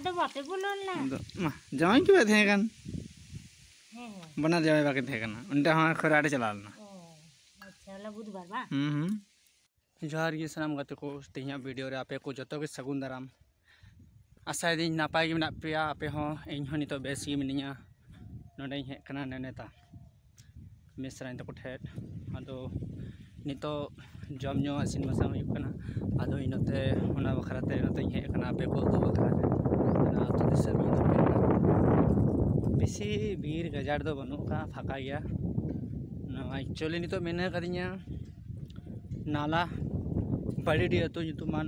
ada bape bulan lah. Mah, jangan coba tanya kan. Benar jawab bagai tanya kan. Udah hang khora ada jalan. Oh, अच्छा ला बुधवार बा. जोहार गे सानाम गाते को तेहिया video रे आपे को जतो के सगुन दाराम आशा दिन नापाय गे मेना पेया आपे हो इन हो नितो बेस गे मिनिया नोडे हे कना नेनेता मिसराइन तको ठेट आदो नितो जम न्यो आसिन मसा हुई कना आदो इनते ओना बखराते नते हे कना आपे को दो बखराते ना तो दिस मी दो बेसी बीर गजार दो बनु का फाका गया ना एक्चुअली नितो मेने कदिnya नाला बड़ी अतु nyutuman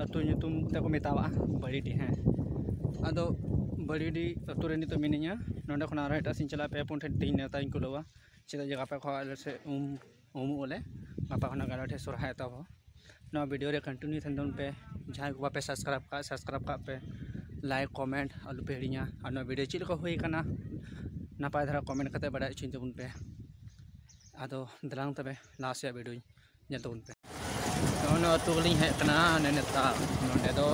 अतु nyutum तको मेतावा बड़ी है आदो बड़ी अतु रे नितो मिनिया नोंडे खना आरो एटा सिन चला पे पुन ठे दिन नेता इनको लवा चिदा जगह पे खा से ओले गापा खना गाड़ा ठे सोरहा तब ना वीडियो रे कंटिन्यू थंदन पे जहां को पे सब्सक्राइब का पे लाइक कमेंट आलू पे हिड़िया और ना वीडियो चिल को हुई कना नापाय धरा कमेंट कते बड़ा चिन तबुन पे आदो दलांग तबे लास्ट या video nyatun pe no tu ling he kana neneta nonde do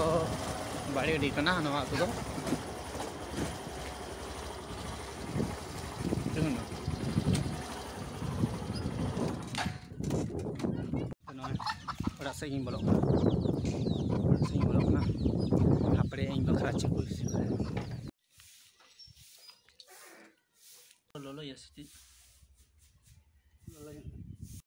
bari di kana no atu do jangan no ora sing bolok na apre ing bakra chiku lolo ya siti lolo